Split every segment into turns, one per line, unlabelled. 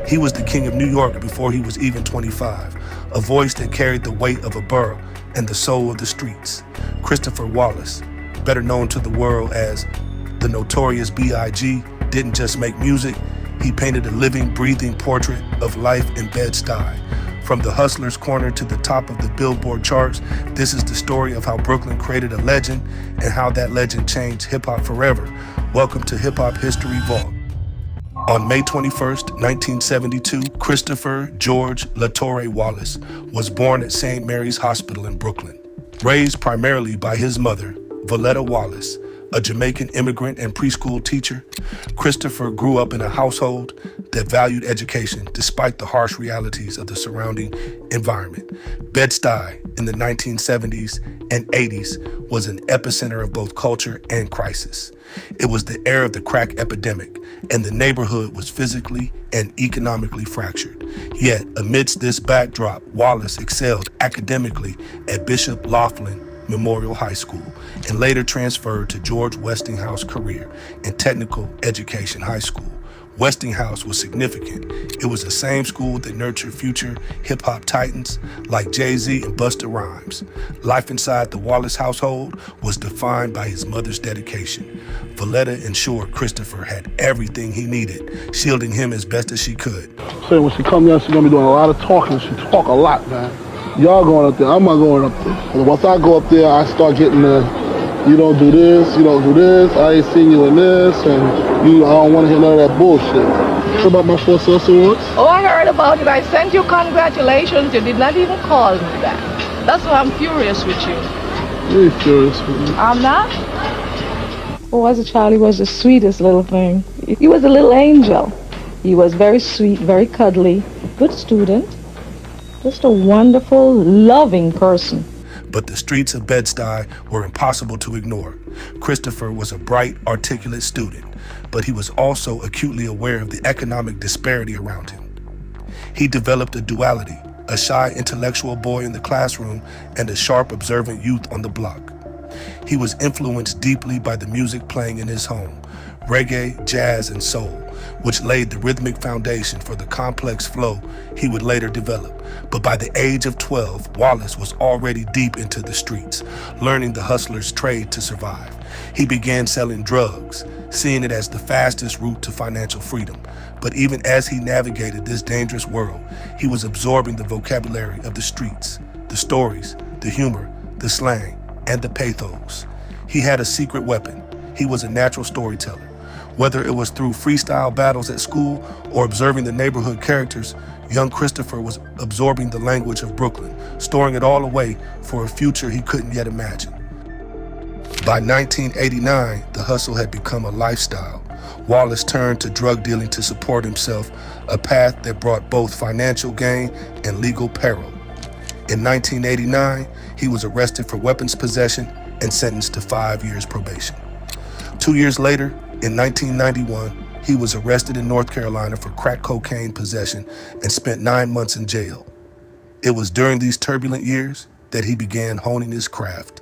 He was the king of New York before he was even 25, a voice that carried the weight of a borough and the soul of the streets. Christopher Wallace, better known to the world as the Notorious B.I.G, didn't just make music, he painted a living, breathing portrait of life in Bed-Stuy. From the hustler's corner to the top of the Billboard charts, this is the story of how Brooklyn created a legend and how that legend changed hip-hop forever. Welcome to Hip Hop History Vault. On May 21st, 1972, Christopher George Latore Wallace was born at St. Mary's Hospital in Brooklyn. Raised primarily by his mother, Valletta Wallace, a Jamaican immigrant and preschool teacher, Christopher grew up in a household that valued education despite the harsh realities of the surrounding environment. Bed-Stuy in the 1970s and 80s was an epicenter of both culture and crisis. It was the era of the crack epidemic, and the neighborhood was physically and economically fractured. Yet, amidst this backdrop, Wallace excelled academically at Bishop Laughlin Memorial High School and later transferred to George Westinghouse career in Technical Education High School. Westinghouse was significant. It was the same school that nurtured future hip-hop titans like Jay-Z and Busta Rhymes. Life inside the Wallace household was defined by his mother's dedication. Valletta ensured Christopher had everything he needed, shielding him as best as she could.
So when she comes down, she's gonna be doing a lot of talking. She talk a lot, man. Y'all going up there, I'm not going up there. And once I go up there, I start getting the, you don't do this, you don't do this, I ain't seen you in this, and I don't want to hear none of that bullshit. What about my 4 Source Awards?
Oh, I heard about it. I sent you congratulations. You did not even call me back. That's why I'm furious with you.
You're furious with me.
I'm not?
Oh, as a child, he was the sweetest little thing. He was a little angel. He was very sweet, very cuddly, good student. Just a wonderful, loving person.
But the streets of Bed-Stuy were impossible to ignore. Christopher was a bright, articulate student, but he was also acutely aware of the economic disparity around him. He developed a duality, a shy intellectual boy in the classroom and a sharp, observant youth on the block. He was influenced deeply by the music playing in his home, reggae, jazz, and soul, which laid the rhythmic foundation for the complex flow he would later develop. But by the age of 12, Wallace was already deep into the streets, learning the hustler's trade to survive. He began selling drugs, seeing it as the fastest route to financial freedom. But even as he navigated this dangerous world, he was absorbing the vocabulary of the streets, the stories, the humor, the slang, and the pathos. He had a secret weapon. He was a natural storyteller. Whether it was through freestyle battles at school or observing the neighborhood characters, young Christopher was absorbing the language of Brooklyn, storing it all away for a future he couldn't yet imagine. By 1989, the hustle had become a lifestyle. Wallace turned to drug dealing to support himself, a path that brought both financial gain and legal peril. In 1989, he was arrested for weapons possession and sentenced to 5 years probation. 2 years later, in 1991, he was arrested in North Carolina for crack cocaine possession and spent 9 months in jail. It was during these turbulent years that he began honing his craft,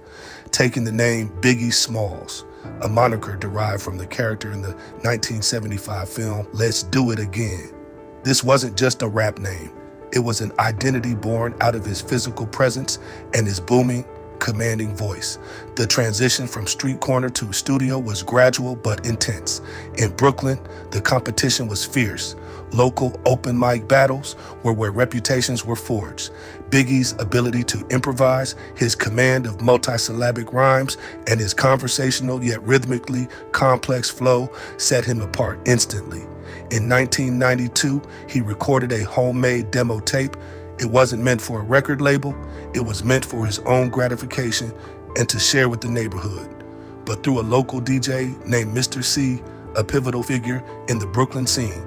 taking the name Biggie Smalls, a moniker derived from the character in the 1975 film Let's Do It Again. This wasn't just a rap name. It was an identity born out of his physical presence and his booming, commanding voice. The transition from street corner to studio was gradual but intense. In Brooklyn, the competition was fierce. Local open mic battles were where reputations were forged. Biggie's ability to improvise, his command of multisyllabic rhymes, and his conversational yet rhythmically complex flow set him apart instantly. In 1992, he recorded a homemade demo tape. It wasn't meant for a record label. It was meant for his own gratification and to share with the neighborhood. But through a local DJ named Mr. C, a pivotal figure in the Brooklyn scene,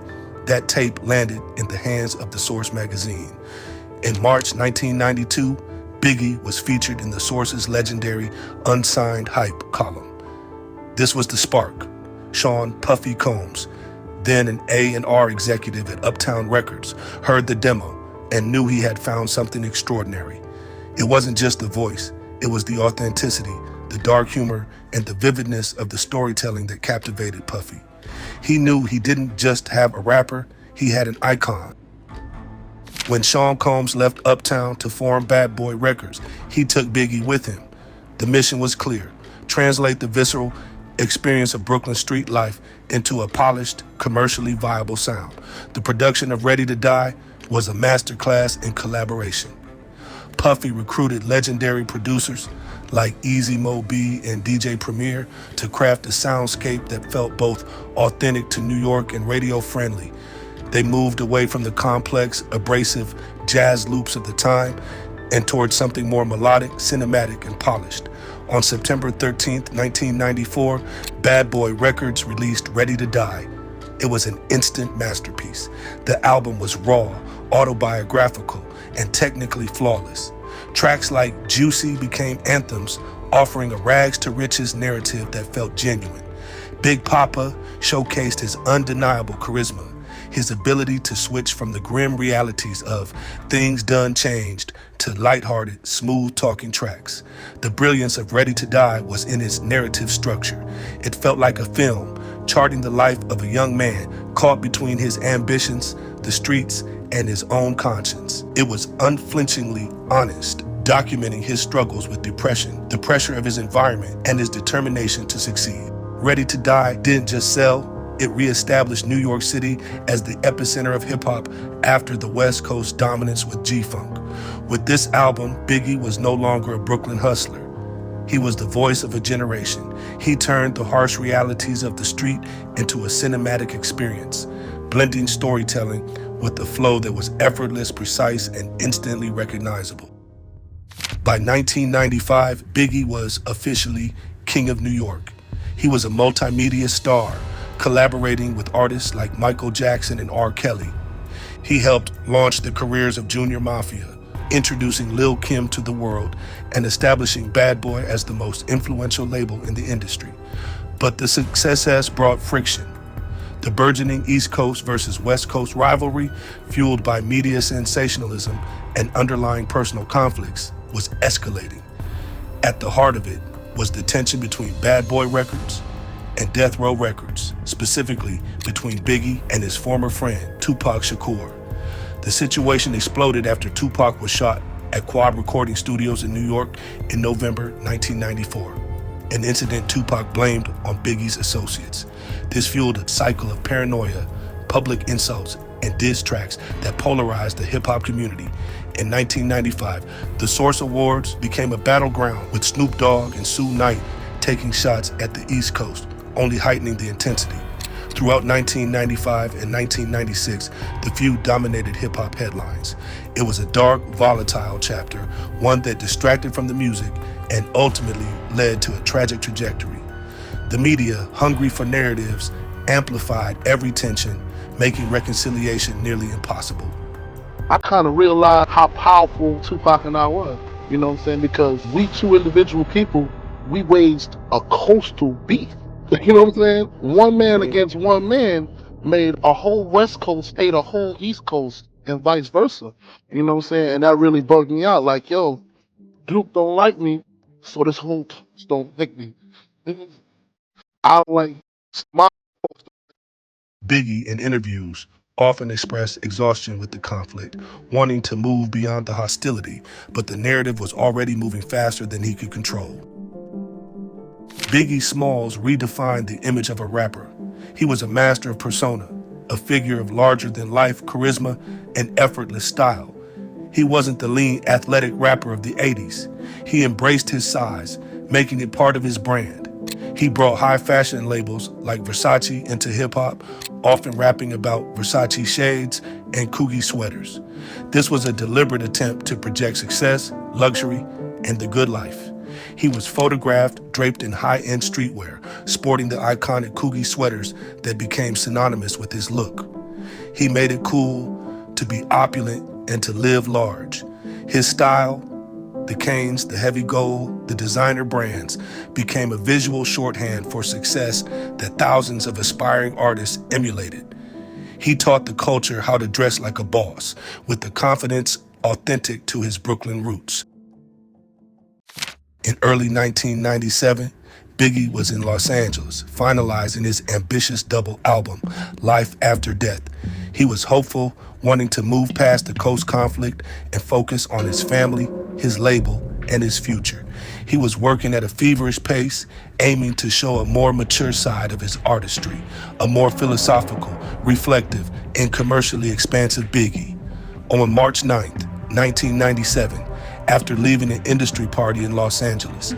that tape landed in the hands of The Source magazine. In March 1992, Biggie was featured in The Source's legendary Unsigned Hype column. This was the spark. Sean Puffy Combs, then an A&R executive at Uptown Records, heard the demo and knew he had found something extraordinary. It wasn't just the voice, it was the authenticity, the dark humor, and the vividness of the storytelling that captivated Puffy. He knew he didn't just have a rapper, he had an icon. When Sean Combs left Uptown to form Bad Boy Records, he took Biggie with him. The mission was clear: translate the visceral experience of Brooklyn street life into a polished, commercially viable sound. The production of Ready to Die was a masterclass in collaboration. Puffy recruited legendary producers like Easy Mo B and DJ Premier to craft a soundscape that felt both authentic to New York and radio friendly. They moved away from the complex, abrasive jazz loops of the time and towards something more melodic, cinematic, and polished. On September 13th, 1994, Bad Boy Records released Ready to Die. It was an instant masterpiece. The album was raw, autobiographical, and technically flawless. Tracks like Juicy became anthems, offering a rags to riches narrative that felt genuine. Big Papa showcased his undeniable charisma, his ability to switch from the grim realities of Things Done Changed to lighthearted, smooth-talking tracks. The brilliance of Ready to Die was in its narrative structure. It felt like a film, charting the life of a young man caught between his ambitions, the streets, and his own conscience. It was unflinchingly honest, documenting his struggles with depression, the pressure of his environment, and his determination to succeed. Ready to Die didn't just sell, it reestablished New York City as the epicenter of hip-hop after the West Coast dominance with G-Funk. With this album, Biggie was no longer a Brooklyn hustler. He was the voice of a generation. He turned the harsh realities of the street into a cinematic experience, blending storytelling with a flow that was effortless, precise, and instantly recognizable. By 1995, Biggie was officially King of New York. He was a multimedia star, collaborating with artists like Michael Jackson and R. Kelly. He helped launch the careers of Junior Mafia, introducing Lil' Kim to the world and establishing Bad Boy as the most influential label in the industry. But the success has brought friction. The burgeoning East Coast versus West Coast rivalry, fueled by media sensationalism and underlying personal conflicts, was escalating. At the heart of it was the tension between Bad Boy Records and Death Row Records, specifically between Biggie and his former friend, Tupac Shakur. The situation exploded after Tupac was shot at Quad Recording Studios in New York in November 1994, an incident Tupac blamed on Biggie's associates. This fueled a cycle of paranoia, public insults, and diss tracks that polarized the hip-hop community. In 1995, the Source Awards became a battleground, with Snoop Dogg and Suge Knight taking shots at the East Coast, only heightening the intensity. Throughout 1995 and 1996, the feud dominated hip-hop headlines. It was a dark, volatile chapter, one that distracted from the music and ultimately led to a tragic trajectory. The media, hungry for narratives, amplified every tension, making reconciliation nearly impossible.
I kind of realized how powerful Tupac and I were, you know what I'm saying? Because we two individual people, we waged a coastal beef. You know what I'm saying? One man against one man made a whole West Coast hate a whole East Coast and vice versa. You know what I'm saying? And that really bugged me out. Like, yo, Duke don't like me, so this whole Coast don't like me. I like my
Biggie, in interviews, often expressed exhaustion with the conflict, wanting to move beyond the hostility, but the narrative was already moving faster than he could control. Biggie Smalls redefined the image of a rapper. He was a master of persona, a figure of larger-than-life charisma and effortless style. He wasn't the lean, athletic rapper of the 80s. He embraced his size, making it part of his brand. He brought high fashion labels like Versace into hip-hop, often rapping about Versace shades and Coogi sweaters. This was a deliberate attempt to project success, luxury, and the good life. He was photographed draped in high-end streetwear, sporting the iconic Coogi sweaters that became synonymous with his look. He made it cool to be opulent and to live large. His style, the canes, the heavy gold, the designer brands, became a visual shorthand for success that thousands of aspiring artists emulated. He taught the culture how to dress like a boss, with the confidence authentic to his Brooklyn roots. In early 1997, Biggie was in Los Angeles, finalizing his ambitious double album, Life After Death. He was hopeful, wanting to move past the coast conflict and focus on his family, his label, and his future. He was working at a feverish pace, aiming to show a more mature side of his artistry, a more philosophical, reflective, and commercially expansive Biggie. On March 9th, 1997, after leaving an industry party in Los Angeles,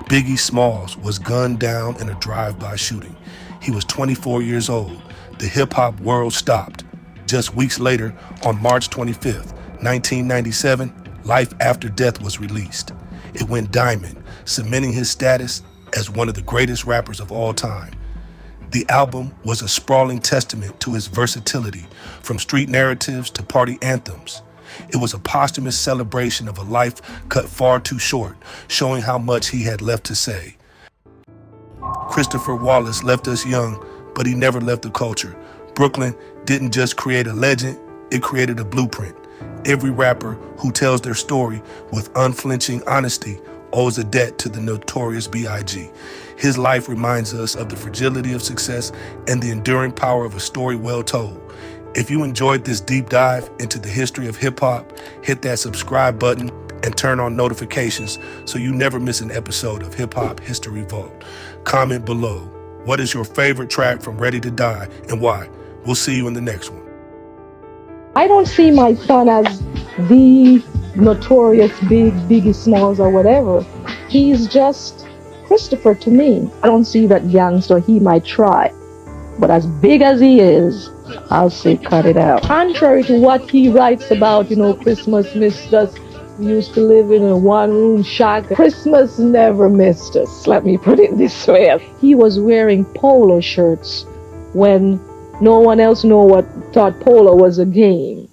Biggie Smalls was gunned down in a drive-by shooting. He was 24 years old. The hip-hop world stopped. Just weeks later, on March 25th, 1997, Life After Death was released. It went diamond, cementing his status as one of the greatest rappers of all time. The album was a sprawling testament to his versatility, from street narratives to party anthems. It was a posthumous celebration of a life cut far too short, showing how much he had left to say. Christopher Wallace left us young, but he never left the culture. Brooklyn didn't just create a legend, it created a blueprint. Every rapper who tells their story with unflinching honesty owes a debt to the Notorious B.I.G. His life reminds us of the fragility of success and the enduring power of a story well told. If you enjoyed this deep dive into the history of hip-hop, hit that subscribe button and turn on notifications so you never miss an episode of Hip Hop History Vault. Comment below. What is your favorite track from Ready to Die and why? We'll see you in the next one.
I don't see my son as the notorious Biggie Smalls or whatever. He's just Christopher to me. I don't see that gangster. He might try. But as big as he is, I'll say cut it out. Contrary to what he writes about, Christmas missed us. We used to live in a one-room shack. Christmas never missed us. Let me put it this way. He was wearing polo shirts when no one else thought polo was a game.